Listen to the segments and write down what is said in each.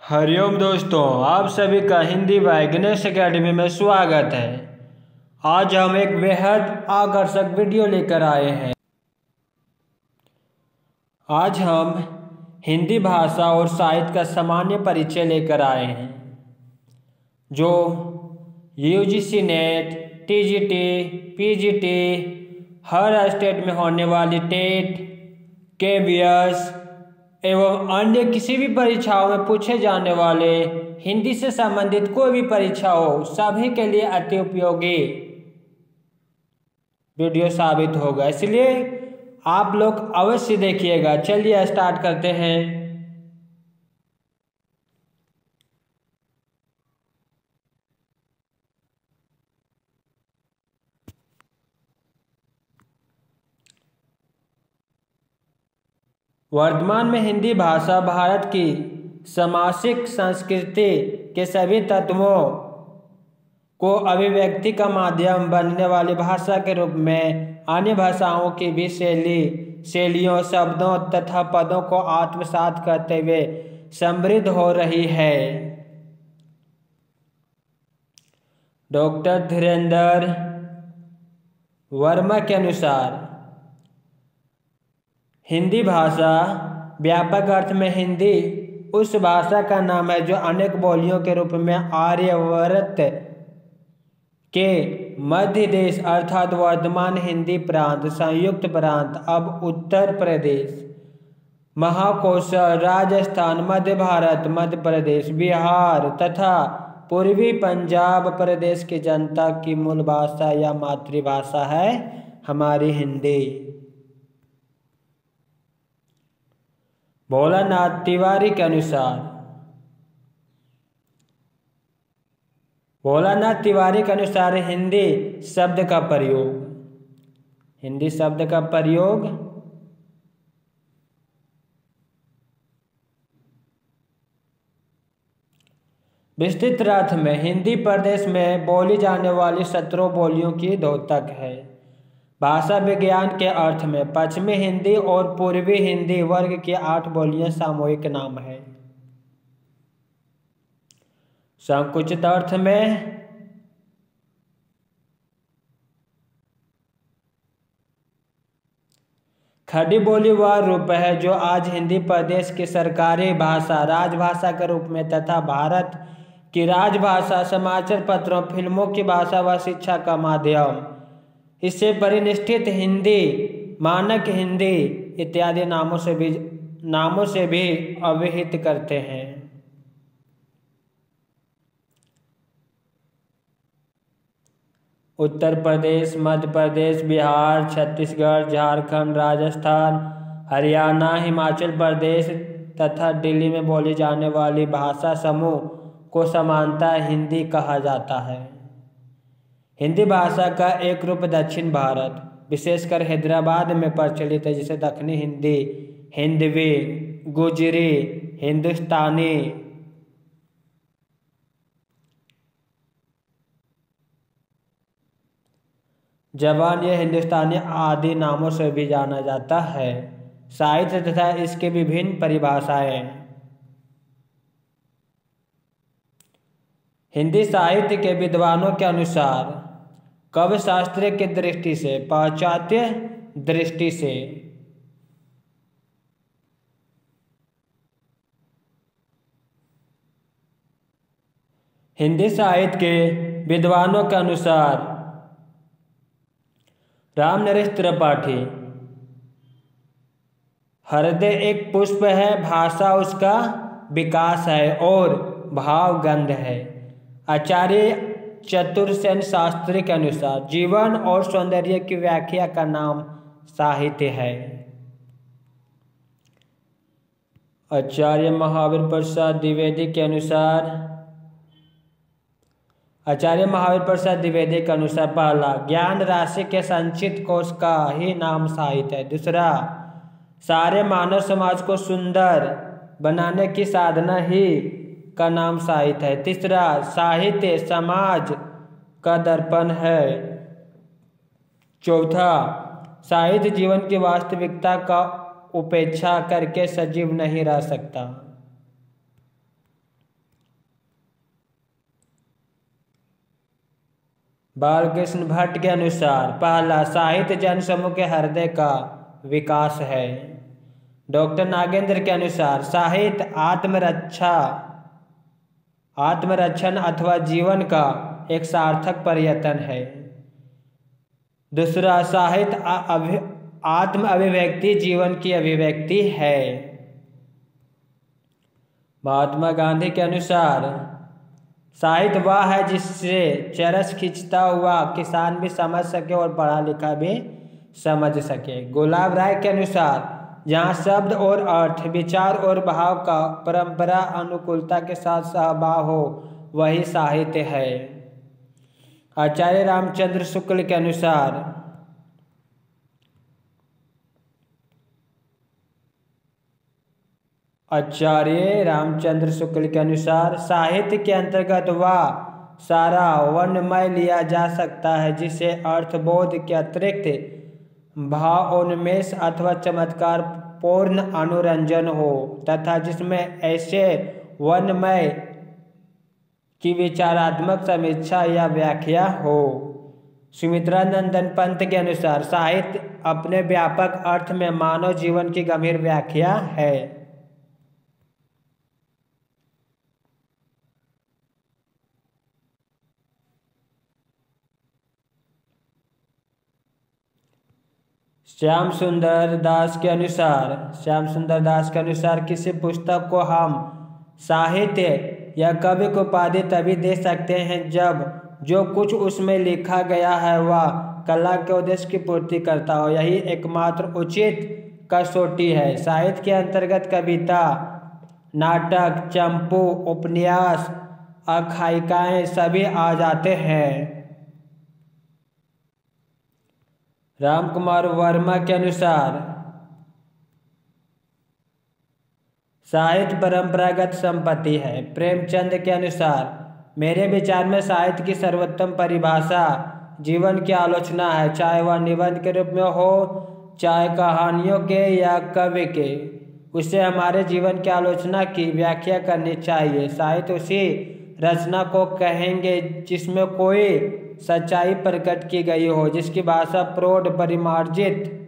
हरिओम दोस्तों, आप सभी का हिंदी बाय गणेश एकेडमी में स्वागत है। आज हम एक बेहद आकर्षक वीडियो लेकर आए हैं। आज हम हिंदी भाषा और साहित्य का सामान्य परिचय लेकर आए हैं, जो यूजीसी नेट, टीजीटी, पीजीटी, हर स्टेट में होने वाली टेट, केवीएस एवं अन्य किसी भी परीक्षाओं में पूछे जाने वाले हिंदी से संबंधित कोई भी परीक्षा हो, सभी के लिए अति उपयोगी वीडियो साबित होगा। इसलिए आप लोग अवश्य देखिएगा। चलिए स्टार्ट करते हैं। वर्तमान में हिंदी भाषा भारत की सामाजिक संस्कृति के सभी तत्वों को अभिव्यक्ति का माध्यम बनने वाली भाषा के रूप में अन्य भाषाओं की भी शैलियों, शब्दों तथा पदों को आत्मसात करते हुए समृद्ध हो रही है। डॉक्टर धीरेन्द्र वर्मा के अनुसार हिंदी भाषा व्यापक अर्थ में हिंदी उस भाषा का नाम है जो अनेक बोलियों के रूप में आर्यावर्त के मध्य देश अर्थात वर्तमान हिंदी प्रांत, संयुक्त प्रांत, अब उत्तर प्रदेश, महाकौशल, राजस्थान, मध्य भारत, मध्य प्रदेश, बिहार तथा पूर्वी पंजाब प्रदेश की जनता की मूल भाषा या मातृभाषा है हमारी हिंदी। भोलानाथ तिवारी के अनुसार हिंदी शब्द का प्रयोग विस्तृत अर्थ में हिंदी प्रदेश में बोली जाने वाली 17 बोलियों की द्योतक है। भाषा विज्ञान के अर्थ में पश्चिमी हिंदी और पूर्वी हिंदी वर्ग की 8 बोलियां सामूहिक नाम है। संकुचित अर्थ में खड़ी बोली वह रूप है जो आज हिंदी प्रदेश की सरकारी भाषा, राजभाषा के रूप में तथा भारत की राजभाषा, समाचार पत्रों, फिल्मों की भाषा व शिक्षा का माध्यम, इससे परिनिष्ठित हिंदी, मानक हिंदी इत्यादि नामों से भी अभिहित करते हैं। उत्तर प्रदेश, मध्य प्रदेश, बिहार, छत्तीसगढ़, झारखंड, राजस्थान, हरियाणा, हिमाचल प्रदेश तथा दिल्ली में बोली जाने वाली भाषा समूह को सामान्यतः हिंदी कहा जाता है। हिंदी भाषा का एक रूप दक्षिण भारत, विशेषकर हैदराबाद में प्रचलित है, जिसे दक्षिणी हिंदी, हिंदवी, गुजरी, हिंदुस्तानी, जबान या हिंदुस्तानी आदि नामों से भी जाना जाता है। साहित्य तथा इसके विभिन्न परिभाषाएं। हिंदी साहित्य के विद्वानों के अनुसार काव्य शास्त्र की दृष्टि से, पाश्चात्य दृष्टि से हिंदी साहित्य के विद्वानों के अनुसार रामनरेश त्रिपाठी, हृदय एक पुष्प है, भाषा उसका विकास है और भाव गंध है। आचार्य चतुरसेन शास्त्री के अनुसार जीवन और सौंदर्य की व्याख्या का नाम साहित्य है। आचार्य महावीर प्रसाद द्विवेदी के अनुसार पहला, ज्ञान राशि के संचित कोश का ही नाम साहित्य है। दूसरा, सारे मानव समाज को सुंदर बनाने की साधना ही का नाम साहित्य है। तीसरा, साहित्य समाज का दर्पण है। चौथा, साहित्य जीवन की वास्तविकता का उपेक्षा करके सजीव नहीं रह सकता। बालकृष्ण भट्ट के अनुसार पहला, साहित्य जन समूह के हृदय का विकास है। डॉक्टर नागेंद्र के अनुसार साहित्य आत्मरक्षण अथवा जीवन का एक सार्थक प्रयत्न है। दूसरा, साहित्य आत्म अभिव्यक्ति जीवन की अभिव्यक्ति है। महात्मा गांधी के अनुसार साहित्य वह है जिससे चरस खींचता हुआ किसान भी समझ सके और पढ़ा लिखा भी समझ सके। गुलाब राय के अनुसार जहाँ शब्द और अर्थ, विचार और भाव का परंपरा अनुकूलता के साथ सहभाव हो वही साहित्य है। आचार्य रामचंद्र शुक्ल के अनुसार साहित्य के अंतर्गत वह सारा वर्णमय लिया जा सकता है जिसे अर्थबोध के अतिरिक्त भावोन्मेष अथवा चमत्कार पूर्ण अनुरंजन हो तथा जिसमें ऐसे वर्णमय की विचारात्मक समीक्षा या व्याख्या हो। सुमित्रा नंदन पंत के अनुसार साहित्य अपने व्यापक अर्थ में मानव जीवन की गंभीर व्याख्या है। श्याम सुंदर दास के अनुसार किसी पुस्तक को हम साहित्य या कवि को उपाधि तभी दे सकते हैं जब जो कुछ उसमें लिखा गया है वह कला के उद्देश्य की पूर्ति करता हो। यही एकमात्र उचित कसौटी है। साहित्य के अंतर्गत कविता, नाटक, चंपू, उपन्यास, आख्यायिकाएं सभी आ जाते हैं। रामकुमार वर्मा के अनुसार साहित्य परंपरागत संपत्ति है। प्रेमचंद के अनुसार मेरे विचार में साहित्य की सर्वोत्तम परिभाषा जीवन की आलोचना है, चाहे वह निबंध के रूप में हो, चाहे कहानियों के या काव्य के। उसे हमारे जीवन की आलोचना की व्याख्या करनी चाहिए। साहित्य उसी रचना को कहेंगे जिसमें कोई सच्चाई प्रकट की गई हो, जिसकी भाषा प्रौढ़ परिमार्जित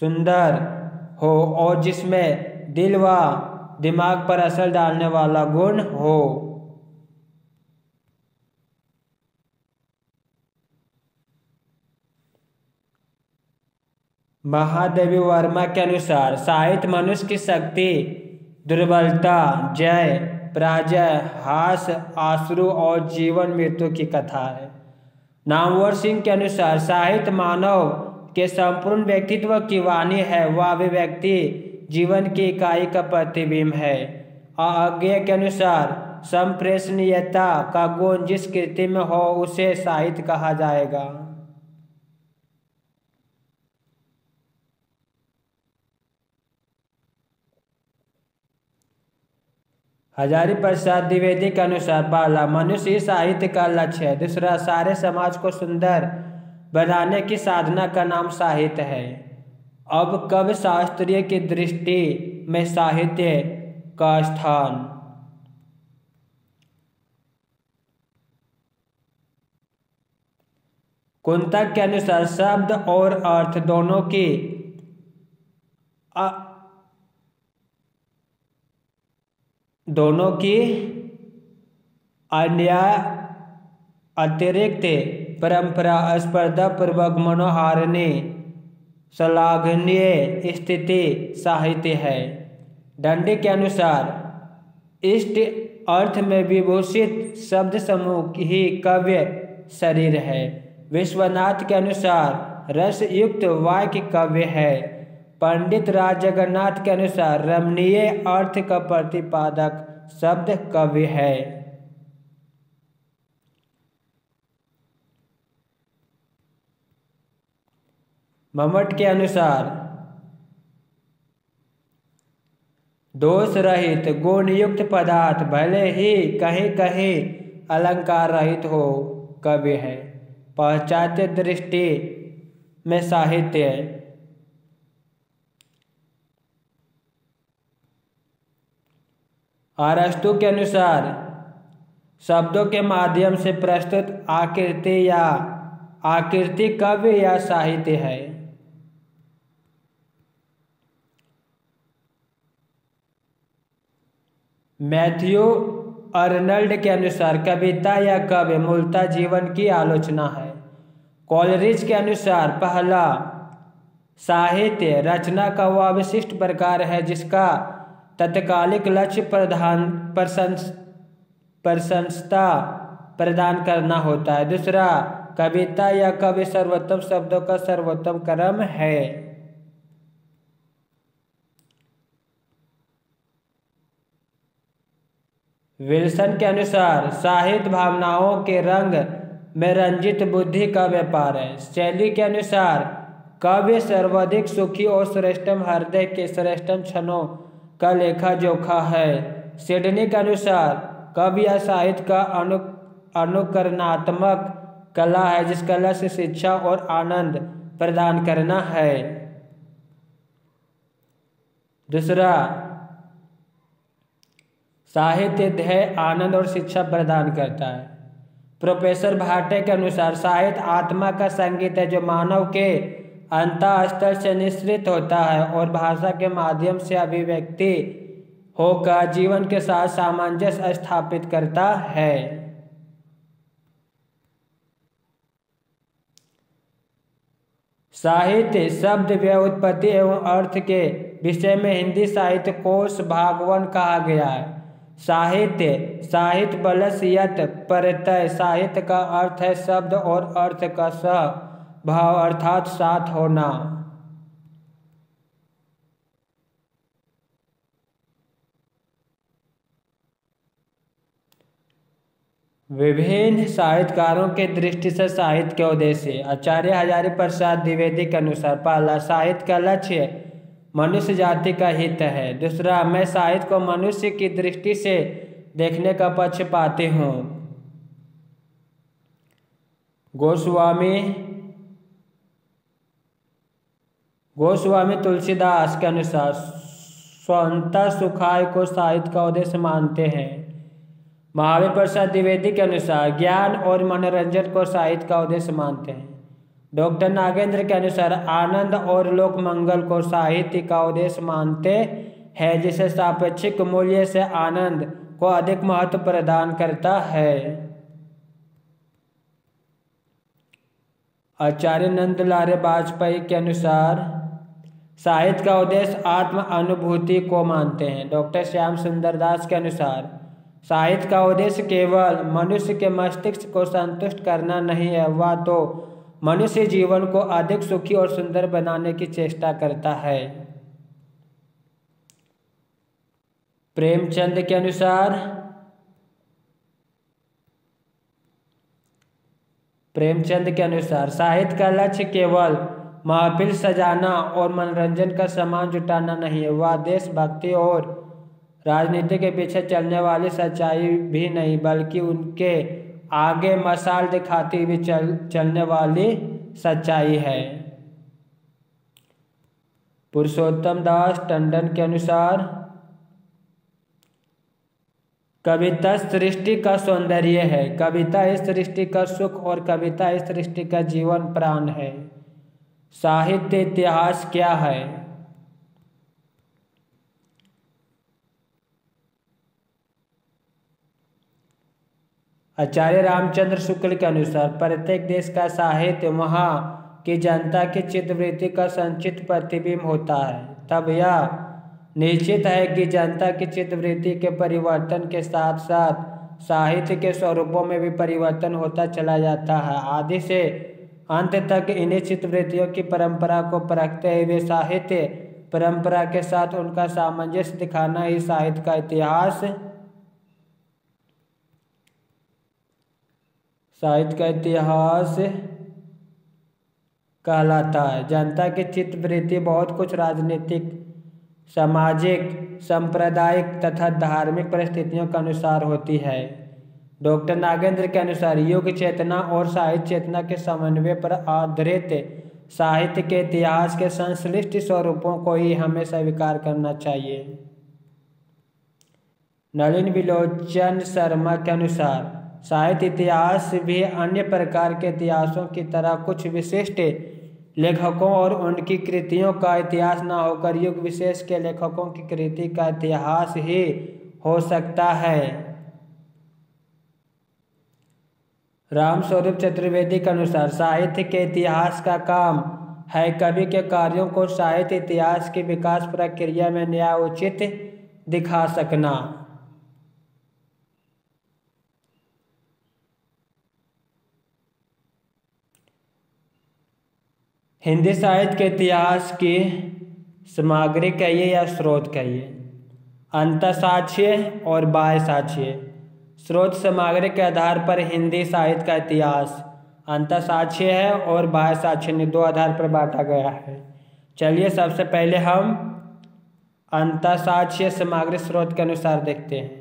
सुंदर हो और जिसमें दिल व दिमाग पर असर डालने वाला गुण हो। महादेवी वर्मा के अनुसार साहित्य मनुष्य की शक्ति, दुर्बलता, जय, पराजय, हास, आश्रु और जीवन मृत्यु की कथा है। नामवर सिंह के अनुसार साहित्य मानव के संपूर्ण व्यक्तित्व की वाणी है, वह अभिव्यक्ति जीवन की इकाई का प्रतिबिंब है। आज्ञा के अनुसार संप्रेषणीयता का गुण जिस कृति में हो उसे साहित्य कहा जाएगा। हजारी प्रसाद द्विवेदी के अनुसार पहला, मनुष्य ही साहित्य का लक्ष्य है। दूसरा, सारे समाज को सुंदर बनाने की साधना का नाम साहित्य है। अब कवि शास्त्रीय की दृष्टि में साहित्य का स्थान। कुंतक के अनुसार शब्द और अर्थ दोनों की अन्याय अतिरिक्त परंपरा स्पर्धा पूर्वक मनोहारिणी श्लाघनीय स्थिति साहित्य है। डंडी के अनुसार इष्ट अर्थ में विभूषित शब्द समूह ही काव्य शरीर है। विश्वनाथ के अनुसार रस युक्त वाक्य काव्य है। पंडित राज जगन्नाथ के अनुसार रमणीय अर्थ का प्रतिपादक शब्द काव्य है। मम्मट के अनुसार दोष रहित गुण युक्त पदार्थ भले ही कहीं कहीं अलंकार रहित हो काव्य है। पाश्चात्य दृष्टि में साहित्य अरस्तु के अनुसार शब्दों के माध्यम से प्रस्तुत आकृति काव्य या साहित्य है। मैथ्यू अर्नल्ड के अनुसार कविता या काव्य मूलतः जीवन की आलोचना है। कॉलरिज के अनुसार पहला साहित्य रचना का वह विशिष्ट प्रकार है जिसका तत्कालिक लक्ष्य प्रशंसता प्रदान करना होता है। दूसरा, कविता या काव्य सर्वोत्तम शब्दों का सर्वोत्तम क्रम है। विल्सन के अनुसार साहित्य भावनाओं के रंग में रंजित बुद्धि का व्यापार है। शैली के अनुसार काव्य सर्वाधिक सुखी और श्रेष्ठतम हृदय के श्रेष्ठतम क्षणों का लेखा जोखा है। सिडनी के अनुसार काव्य या साहित्य का अनुकरणात्मक कला है जिसका लक्ष्य शिक्षा और आनंद प्रदान करना है। दूसरा, साहित्य ध्येय आनंद और शिक्षा प्रदान करता है। प्रोफेसर भाटे के अनुसार साहित्य आत्मा का संगीत है जो मानव के अंतःस्तर से निश्रित होता है और भाषा के माध्यम से अभिव्यक्ति होकर जीवन के साथ सामंजस्य स्थापित करता है। साहित्य शब्द व्युत्पत्ति एवं अर्थ के विषय में हिंदी साहित्य कोश भागवन कहा गया है। साहित्य बलस यत प्रत्यय। साहित्य का अर्थ है शब्द और अर्थ का सह भाव अर्थात साथ होना। विभिन्न साहित्यकारों के दृष्टि से साहित्य के उद्देश्य। आचार्य हजारी प्रसाद द्विवेदी के अनुसार पहला, साहित्य का लक्ष्य मनुष्य जाति का हित है। दूसरा, मैं साहित्य को मनुष्य की दृष्टि से देखने का पक्ष पाती हूँ। गोस्वामी तुलसीदास के अनुसार स्वतंत्रता सुखाय को साहित्य का उद्देश्य मानते हैं। महावीर प्रसाद द्विवेदी के अनुसार ज्ञान और मनोरंजन को साहित्य का उद्देश्य मानते हैं। डॉक्टर नागेंद्र के अनुसार आनंद और लोक मंगल को साहित्य का उद्देश्य मानते हैं जिसे सापेक्षिक मूल्य से आनंद को अधिक महत्व प्रदान करता है। आचार्य नंदलाल वाजपेयी के अनुसार साहित्य का उद्देश्य आत्म अनुभूति को मानते हैं। डॉक्टर श्याम सुंदर दास के अनुसार साहित्य का उद्देश्य केवल मनुष्य के मस्तिष्क को संतुष्ट करना नहीं है, वह तो मनुष्य जीवन को अधिक सुखी और सुंदर बनाने की चेष्टा करता है। प्रेमचंद के अनुसार साहित्य का लक्ष्य केवल महफिल सजाना और मनोरंजन का सामान जुटाना नहीं है, वह देशभक्ति और राजनीति के पीछे चलने वाली सच्चाई भी नहीं बल्कि उनके आगे मशाल दिखाती हुई चलने वाली सच्चाई है। पुरुषोत्तम दास टंडन के अनुसार कविता सृष्टि का सौंदर्य है, कविता इस सृष्टि का सुख और कविता इस सृष्टि का जीवन प्राण है। साहित्य इतिहास क्या है? आचार्य रामचंद्र शुक्ल के अनुसार प्रत्येक देश का साहित्य वहाँ की जनता की चित्तवृत्ति का संचित प्रतिबिंब होता है। तब यह निश्चित है कि जनता की चित्तवृत्ति के परिवर्तन के साथ साथ साहित्य के स्वरूपों में भी परिवर्तन होता चला जाता है। आदि से अंत तक इन्हीं चित्तवृत्तियों की परंपरा को परखते हुए साहित्य परंपरा के साथ उनका सामंजस्य दिखाना ही साहित्य का इतिहास कहलाता है। जनता की चित्तवृत्ति बहुत कुछ राजनीतिक, सामाजिक, सांप्रदायिक तथा धार्मिक परिस्थितियों के अनुसार होती है। डॉक्टर नागेंद्र के अनुसार युग चेतना और साहित्य चेतना के समन्वय पर आधारित साहित्य के इतिहास के संश्लिष्ट स्वरूपों को ही हमें स्वीकार करना चाहिए। नलिन विलोचन शर्मा के अनुसार साहित्य इतिहास भी अन्य प्रकार के इतिहासों की तरह कुछ विशिष्ट लेखकों और उनकी कृतियों का इतिहास न होकर युग विशेष के लेखकों की कृति का इतिहास ही हो सकता है। रामस्वरूप चतुर्वेदी के अनुसार साहित्य के इतिहास का काम है कवि के कार्यों को साहित्य इतिहास की विकास प्रक्रिया में न्यायोचित दिखा सकना। हिंदी साहित्य के इतिहास की सामग्री कहिए या स्रोत कहिए। अंतःसाक्ष्य और बाह्य साक्ष्य। स्रोत सामग्री के आधार पर हिंदी साहित्य का इतिहास अंतःसाक्ष्य है और बाह्य साक्ष्य ने दो आधार पर बांटा गया है। चलिए सबसे पहले हम अंतःसाक्ष्य सामग्री स्रोत के अनुसार देखते हैं।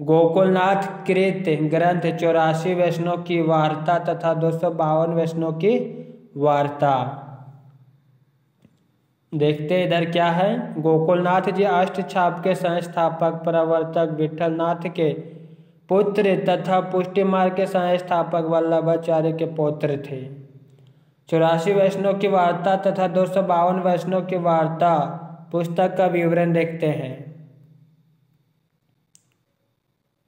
गोकुलनाथ कृत ग्रंथ 84 वैष्णव की वार्ता तथा 252 वैष्णव की वार्ता। देखते इधर क्या है। गोकुलनाथ जी अष्टछाप के संस्थापक प्रवर्तक विठलनाथ के पुत्र तथा पुष्टि मार्ग के संस्थापक वल्लभाचार्य के पौत्र थे। 84 वैष्णव की वार्ता तथा 252 वैष्णव की वार्ता पुस्तक का विवरण देखते हैं।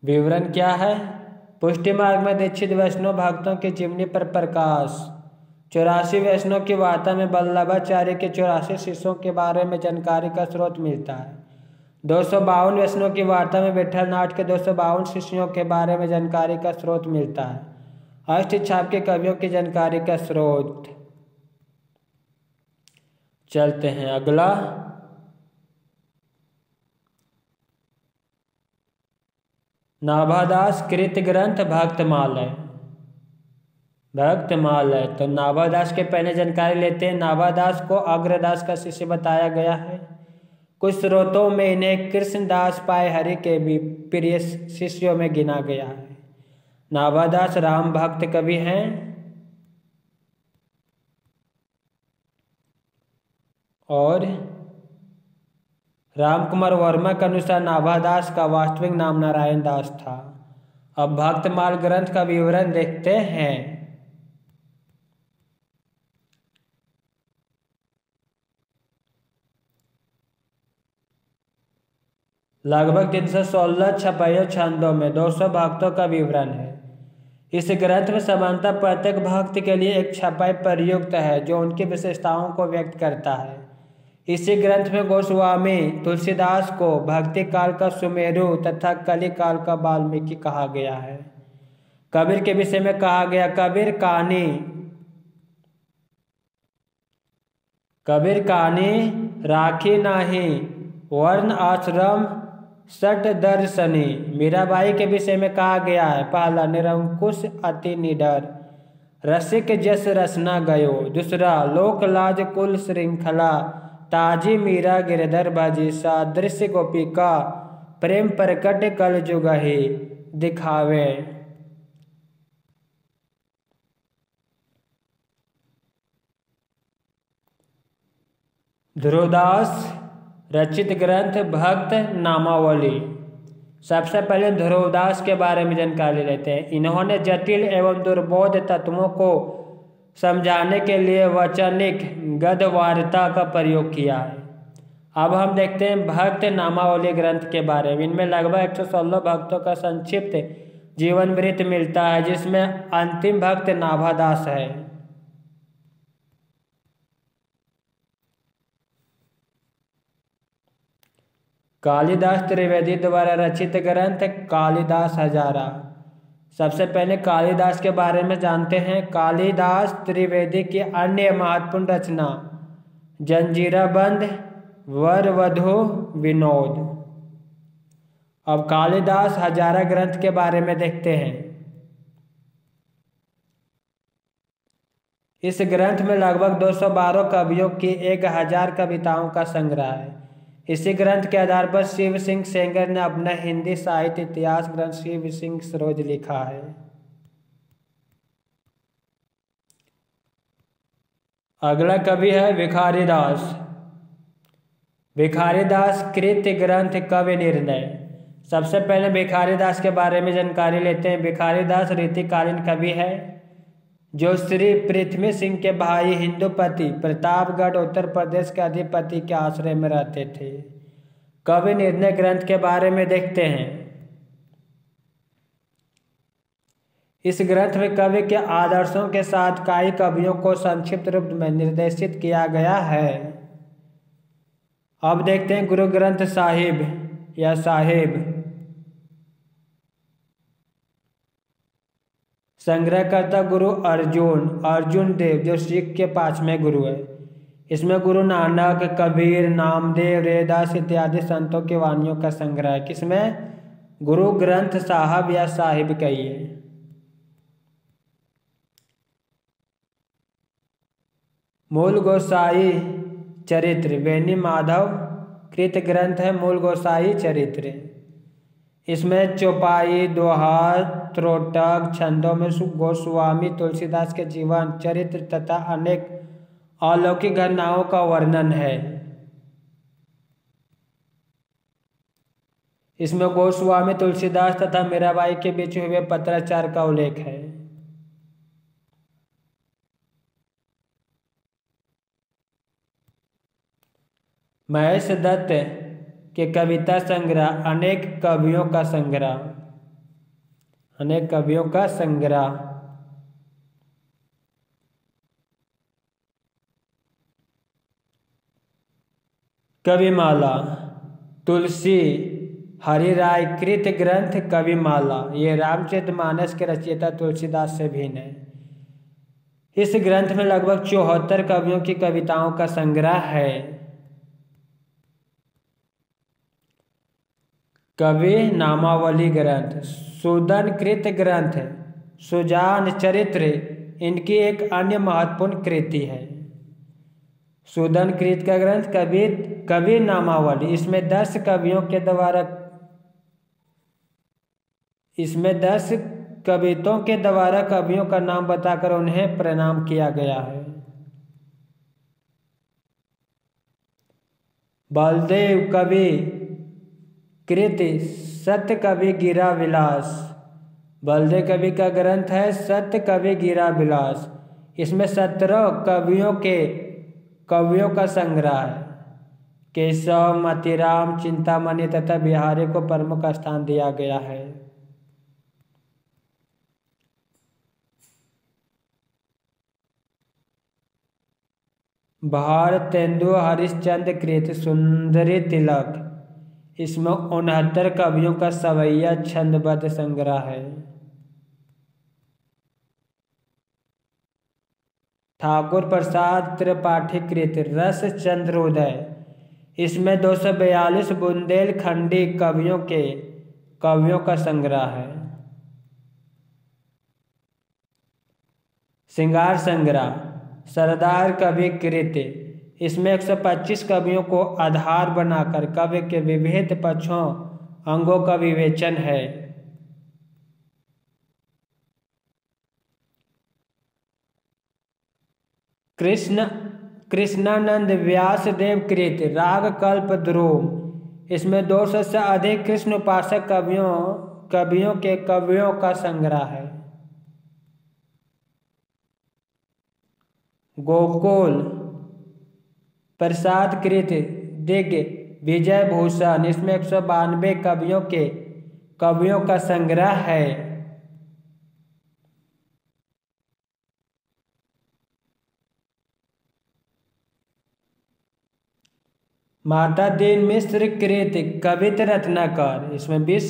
विवरण क्या है। पुष्टि मार्ग में दीक्षित वैष्णव भक्तों की जीवनी पर प्रकाश। 84 वैष्णव की वार्ता में वल्लभाचार्य के 84 शिष्यों के बारे में जानकारी का स्रोत मिलता है। 252 वैष्णव की वार्ता में विठलनाथ के 252 शिष्यों के बारे में जानकारी का स्रोत मिलता है। अष्टछाप के कवियों की जानकारी का स्रोत। चलते हैं अगला। नाभादास कृत ग्रंथ भक्तमालय। भक्तमालय तो नाभादास के पहले जानकारी लेते हैं। नाभादास को अग्रदास का शिष्य बताया गया है। कुछ स्रोतों में इन्हें कृष्णदास पायहरि के भी प्रिय शिष्यों में गिना गया है। नाभादास राम भक्त कवि हैं और रामकुमार वर्मा के अनुसार नाभादास का वास्तविक नाम नारायण दास था। अब भक्तमाल ग्रंथ का विवरण देखते हैं। लगभग 316 छपाइयों छंदों में 200 भक्तों का विवरण है। इस ग्रंथ में सामान्यतः प्रत्येक भक्त के लिए एक छपाई प्रयुक्त है जो उनकी विशेषताओं को व्यक्त करता है। इसी ग्रंथ में गोस्वामी तुलसीदास को भक्ति काल का सुमेरु तथा कली काल का वाल्मीकि कहा गया है। कबीर के विषय में कहा गया कबीर कहानी राखी नाही वर्ण आश्रम सट दर्शनी। मीराबाई के विषय में कहा गया है। पहला निरंकुश अति निडर रसिक जस रसना गयो। दूसरा लोक लाज कुल श्रृंखला ताजी मीरा गिरधर भजी सादृश्य गोपिका प्रेम प्रकट कल जुगहि दिखावे। ध्रुवदास रचित ग्रंथ भक्त नामावली। सबसे पहले ध्रुवदास के बारे में जानकारी लेते हैं। इन्होंने जटिल एवं दुर्बोध तत्वों को समझाने के लिए वचनिक गद्य वार्ता का प्रयोग किया है। अब हम देखते हैं भक्त नामावली ग्रंथ के बारे में। इनमें लगभग 116 भक्तों का संक्षिप्त जीवन वृत्त मिलता है जिसमें अंतिम भक्त नाभादास है। कालिदास त्रिवेदी द्वारा रचित ग्रंथ कालिदास हजारा। सबसे पहले कालिदास के बारे में जानते हैं। कालिदास त्रिवेदी की अन्य महत्वपूर्ण रचना जंजीराबंद वर वधू विनोद। अब कालिदास हजारा ग्रंथ के बारे में देखते हैं। इस ग्रंथ में लगभग 212 कवियों की 1000 कविताओं का संग्रह है। इसी ग्रंथ के आधार पर शिव सिंह सेंगर ने अपना हिंदी साहित्य इतिहास ग्रंथ शिव सिंह सरोज लिखा है। अगला कवि है भिखारी दास। भिखारीदास कृत ग्रंथ कवि निर्णय। सबसे पहले भिखारीदास के बारे में जानकारी लेते हैं। भिखारीदास रीतिकालीन कवि है जो श्री पृथ्वी सिंह के भाई हिंदुपति प्रतापगढ़ उत्तर प्रदेश के अधिपति के आश्रय में रहते थे। कवि निर्णय ग्रंथ के बारे में देखते हैं। इस ग्रंथ में कवि के आदर्शों के साथ कई कवियों को संक्षिप्त रूप में निर्देशित किया गया है। अब देखते हैं गुरु ग्रंथ साहिब या साहिब। संग्रहकर्ता गुरु अर्जुन देव जो सिख के 5वें गुरु है। इसमें गुरु नानक, कबीर, नामदेव, रैदास इत्यादि संतों की वाणियों का संग्रह है। किसमें? गुरु ग्रंथ साहब या साहिब कहिए। मूल गोसाई चरित्र बेनी माधव कृत ग्रंथ है। मूल गोसाई चरित्र इसमें चौपाई, दोहा, त्रोटक, छंदों में गोस्वामी तुलसीदास के जीवन चरित्र तथा अनेक अलौकिक घटनाओं का वर्णन है। इसमें गोस्वामी तुलसीदास तथा मीराबाई के बीच हुए पत्राचार का उल्लेख है। महेश दत्त के कविता संग्रह अनेक कवियों का संग्रह। कविमाला तुलसी हरिराय कृत ग्रंथ कविमाला। ये रामचरितमानस के रचयिता तुलसीदास से भिन्न है। इस ग्रंथ में लगभग 74 कवियों की कविताओं का संग्रह है। कवि नामावली ग्रंथ सुदन कृत ग्रंथ सुजान चरित्र इनकी एक अन्य महत्वपूर्ण कृति है। सुदन कृत का ग्रंथ कवि नामावली। इसमें 10 कवितों के द्वारा कवियों का नाम बताकर उन्हें प्रणाम किया गया है। बलदेव कवि कृत सत्य कवि गिरा विलास। बलदेव कवि का ग्रंथ है सत्य कवि गिरा विलास। इसमें 17 कवियों का संग्रह है। केशव, मतीराम, चिंतामणि तथा बिहारी को प्रमुख स्थान दिया गया है। भारतेंदु हरिश्चंद्र कृत सुंदरी तिलक। इसमें 69 कवियों का सवैया छंदबद्ध संग्रह है। ठाकुर प्रसाद त्रिपाठी कृत रस चंद्रोदय। इसमें 242 बुंदेलखंडी कवियों का संग्रह है। श्रृंगार संग्रह सरदार कवि कृत। इसमें 125 कवियों को आधार बनाकर कवि के विविध पक्षों अंगों का विवेचन है। कृष्णानंद व्यासदेव कृत राग कल्प ध्रुव। इसमें 200 से अधिक कृष्ण उपासक कवियों का संग्रह है। गोकुल प्रसाद कृत दिग विजय भूषण। इसमें 192 कवियों का संग्रह है। माता दीन मिश्र कृत कवित रत्नाकर। इसमें 20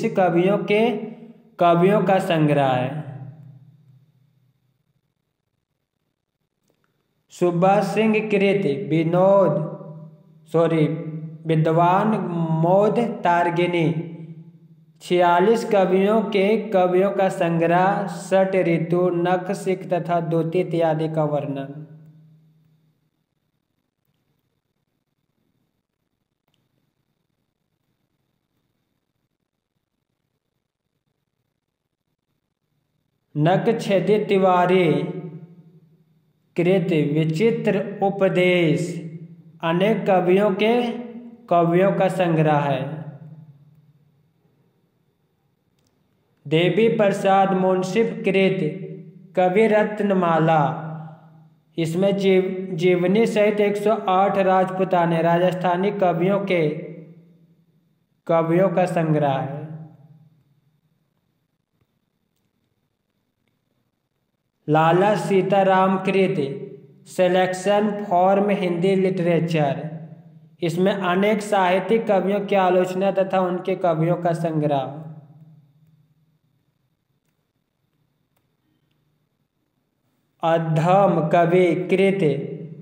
कवियों का संग्रह है। सुब्बा सिंह कृत विद्वान मोद तारगिनी। 46 कवियों का संग्रह। षट ऋतु, नख सिख तथा दूती इत्यादि का वर्णन। नखछेदी तिवारी कृत विचित्र उपदेश। अनेक कवियों के कवियों का संग्रह है। देवी प्रसाद मुंसिफ कृत कवि रत्नमाला, इसमें जीवनी सहित 108 राजपुताने राजस्थानी कवियों का संग्रह है। लाला सीताराम कृत सिलेक्शन फॉर्म हिंदी लिटरेचर, इसमें अनेक साहित्यिक कवियों की आलोचना तथा उनके कवियों का संग्रह। अधम कवि कृत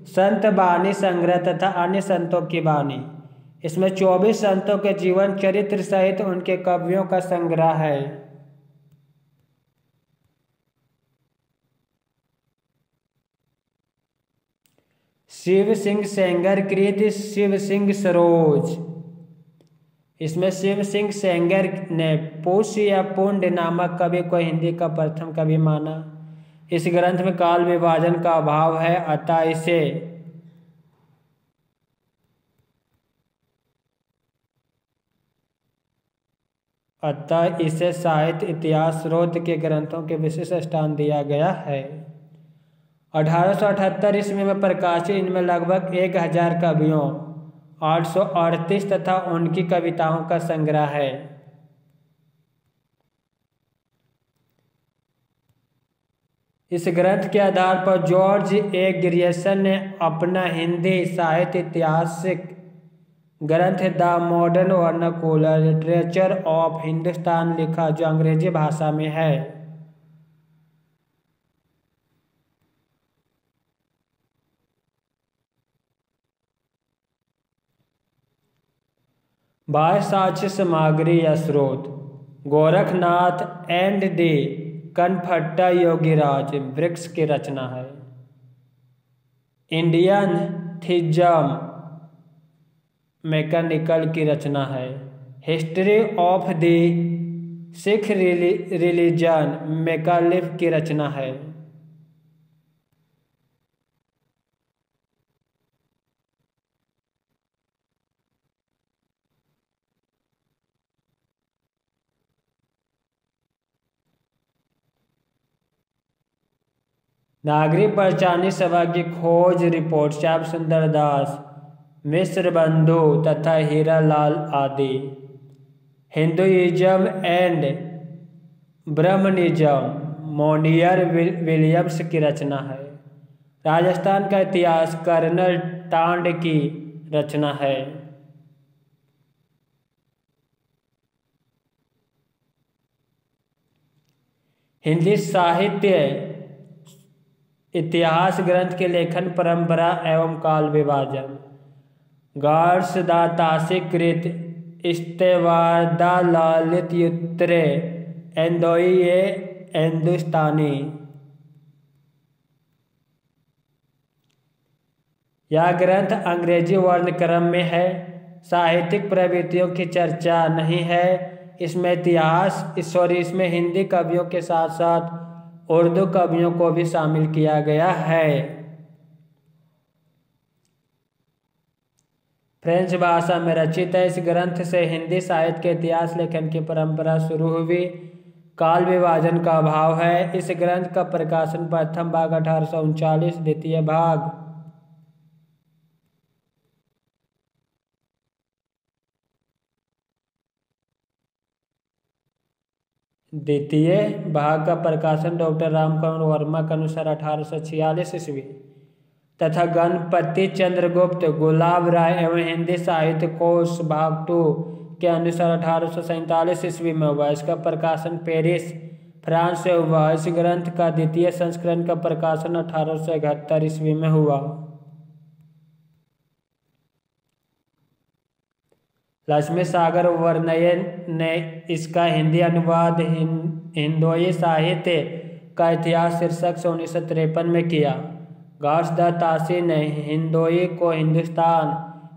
संत बानी संग्रह तथा अन्य संतों की बानी, इसमें 24 संतों के जीवन चरित्र सहित उनके कवियों का संग्रह है। शिव सिंह सेंगर कृत शिव सिंह सरोज, इसमें शिव सिंह सेंगर ने पुष्य या पुंड नामक कवि को हिंदी का प्रथम कवि माना। इस ग्रंथ में काल विभाजन का अभाव है, अतः इसे साहित्य इतिहास स्रोत के ग्रंथों के विशेष स्थान दिया गया है। 1878 ईस्वी में प्रकाशित इनमें लगभग 1000 कवियों, 838 तथा उनकी कविताओं का संग्रह है। इस ग्रंथ के आधार पर जॉर्ज ए ग्रियर्सन ने अपना हिंदी साहित्य ऐतिहासिक ग्रंथ the modern vernacular literature of Hindustan लिखा, जो अंग्रेजी भाषा में है। बाह्य साक्ष्य सामग्री या स्रोत: गोरखनाथ एंड द कनफट्टा योगीराज वृक्ष की रचना है। इंडियन थिज्म मैकेनिकल की रचना है। History of the Sikh religion Macauliffe की रचना है। नागरिक पहचानी सभा की खोज रिपोर्ट श्याम सुंदर दास, मिश्र बंधु तथा हीरालाल आदि। हिंदुइज्म एंड ब्रह्मनिज्म मोनियर विलियम्स की रचना है। राजस्थान का इतिहास कर्नल टांड की रचना है। हिंदी साहित्य इतिहास ग्रंथ के लेखन परंपरा एवं काल विभाजन: गार्सदातासी कृत इस्तेवादा ललित युत्रे एंदोई ये हिंदुस्तानी, यह ग्रंथ अंग्रेजी वर्णक्रम में है। साहित्यिक प्रवृत्तियों की चर्चा नहीं है। इसमें हिंदी कवियों के साथ साथ उर्दू कवियों को भी शामिल किया गया है। फ्रेंच भाषा में रचित है। इस ग्रंथ से हिंदी साहित्य के इतिहास लेखन की परंपरा शुरू हुई। काल विभाजन का अभाव है। इस ग्रंथ का प्रकाशन प्रथम भाग 1839, द्वितीय भाग का प्रकाशन डॉक्टर रामकरण वर्मा के अनुसार 1846 ईस्वी तथा गणपति चंद्रगुप्त, गुलाब राय एवं हिंदी साहित्य कोश भाग 2 के अनुसार 1847 ईस्वी में हुआ। इसका प्रकाशन पेरिस, फ्रांस से हुआ। इस ग्रंथ का द्वितीय संस्करण का प्रकाशन 1871 ईस्वी में हुआ। लक्ष्मी सागर वर्णयन ने इसका हिंदी अनुवाद हिंदोई साहित्य का इतिहास शीर्षक से 1953 में किया। गार्सदातासी ने हिंदोई को हिंदुस्तान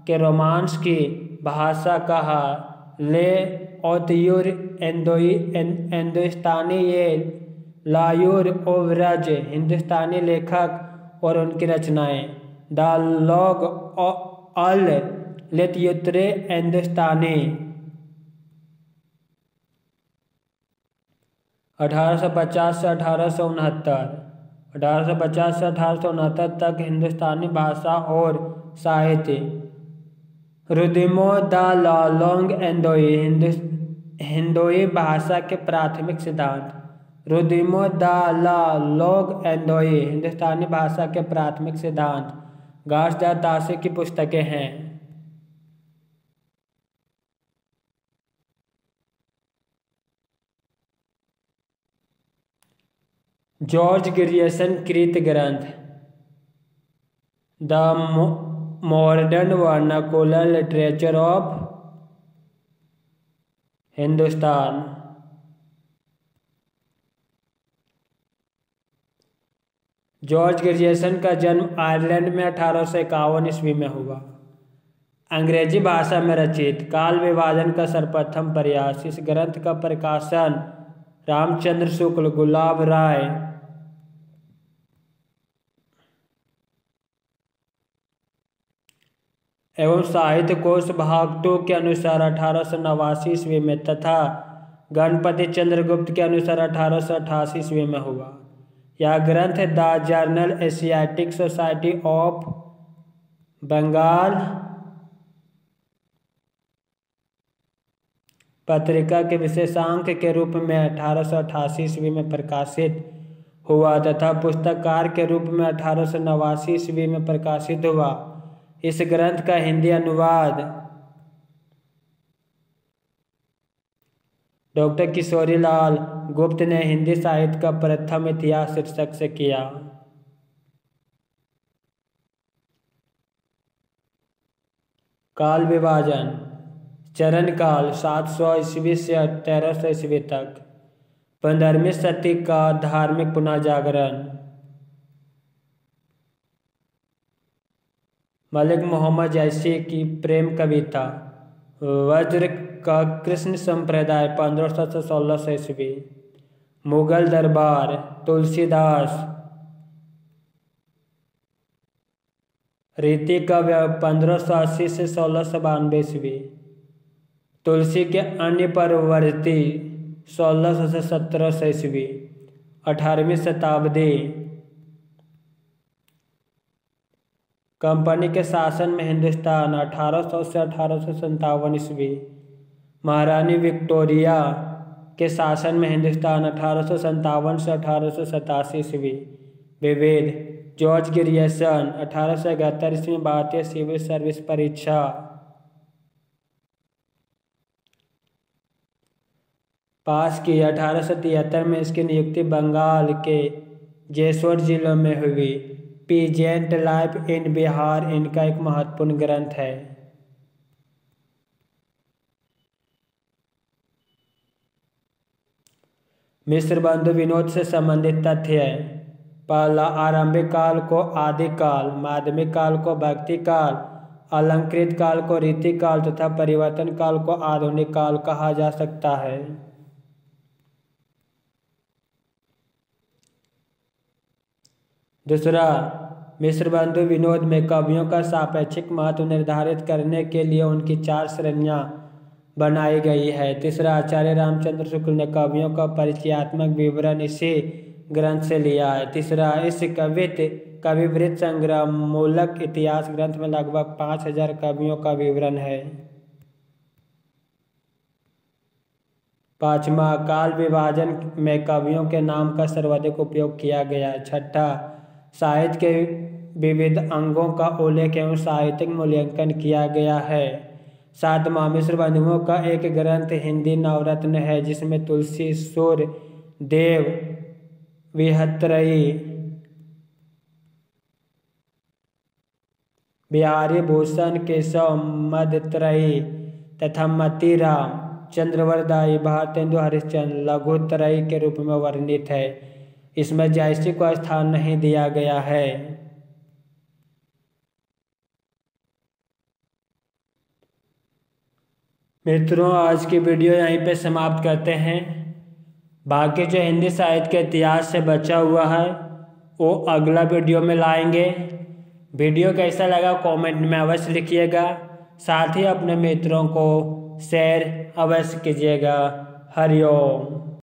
के रोमांस की भाषा कहा। ले ओतयूर हिंदुस्तानी ये लायूर ओवरज हिंदुस्तानी लेखक और उनकी रचनाएं। द लॉग अल लित्युत्तरे हिंदुस्तानी 1850 से 1869, 1850 से 1869 तक हिंदुस्तानी भाषा और साहित्य। रुदिमो द लॉन्ग एंडोई हिंदोई भाषा के प्राथमिक सिद्धांत। रुदिमो द लॉन्ग एंडोई हिंदुस्तानी भाषा के प्राथमिक सिद्धांत घासदार ताशे की पुस्तकें हैं। जॉर्ज ग्रियर्सन कृत ग्रंथ the modern vernacular literature of Hindustan. George Grierson का जन्म आयरलैंड में 1851 ईस्वी में हुआ। अंग्रेजी भाषा में रचित काल विभाजन का सर्वप्रथम प्रयास। इस ग्रंथ का प्रकाशन रामचंद्र शुक्ल, गुलाब राय एवं साहित्य कोश भाग 2 के अनुसार 1889 ईस्वी में तथा गणपति चंद्रगुप्त के अनुसार 1888 ईस्वी में हुआ। यह ग्रंथ the journal Asiatic Society of Bengal पत्रिका के विशेषांक के रूप में 1888 ईस्वी में प्रकाशित हुआ तथा पुस्तककार के रूप में 1889 ईस्वी में प्रकाशित हुआ। इस ग्रंथ का हिंदी अनुवाद डॉक्टर किशोरीलाल गुप्त ने हिंदी साहित्य का प्रथम इतिहास शीर्षक से किया। काल विभाजन चरण काल 700 ईस्वी से 1300 ईस्वी तक। 15वीं शती का धार्मिक पुनर्जागरण। मलिक मोहम्मद जैसी की प्रेम कविता। वज्र का कृष्ण संप्रदाय 1500 से 1600 ईस्वी। मुगल दरबार तुलसीदास। रीति काव्य 1580 से 1692 ईस्वी। तुलसी के अन्य परवर्ती 1600 से 1700 ईस्वी। 18वीं शताब्दी। कंपनी के शासन में हिंदुस्तान 1800 से 1857 ईस्वी। महारानी विक्टोरिया के शासन में हिंदुस्तान 1857 से 1887 ईस्वी। विविध जॉर्ज ग्रियर्सन 1871 ईस्वी में भारतीय सिविल सर्विस परीक्षा पास की। 1873 में इसकी नियुक्ति बंगाल के जेसोर जिलों में हुई। पीजेंट लाइफ इन बिहार इनका एक महत्वपूर्ण ग्रंथ है। मिस्र बंधु विनोद से संबंधित तथ्य है। पहला, आरंभिक काल को आदिकाल, माध्यमिक काल को भक्ति काल, अलंकृत काल को रीति काल तथा परिवर्तन काल को आधुनिक काल कहा जा सकता है। दूसरा, मिस्र बंधु विनोद में कवियों का सापेक्षिक महत्व निर्धारित करने के लिए उनकी 4 श्रेणियां बनाई गई है। तीसरा, आचार्य रामचंद्र शुक्ल ने कवियों का परिचयात्मक विवरण इसी ग्रंथ से लिया है। तीसरा, इस कविवृत्त संग्रह मूलक इतिहास ग्रंथ में लगभग 5000 कवियों का विवरण है। पांचवा, काल विभाजन में कवियों के नाम का सर्वाधिक उपयोग किया गया है। छठा, साहित्य के विविध अंगों का उल्लेख एवं साहित्यिक मूल्यांकन किया गया है। सातवां, मिस्र बंधुओं का एक ग्रंथ हिंदी नवरत्न है जिसमें तुलसी, सूर्य, देव, विहत्रयी, बिहारी भूषण, केशव, मध्यत्रयी तथा मतीराम, चंद्रवरदायी, भारतेंदु हरिश्चंद्र लघुत्रयी के रूप में वर्णित है। इसमें जैसी को स्थान नहीं दिया गया है। मित्रों, आज की वीडियो यहीं पे समाप्त करते हैं। बाकी जो हिंदी साहित्य के इतिहास से बचा हुआ है वो अगला वीडियो में लाएंगे। वीडियो कैसा लगा कमेंट में अवश्य लिखिएगा। साथ ही अपने मित्रों को शेयर अवश्य कीजिएगा। हरिओम।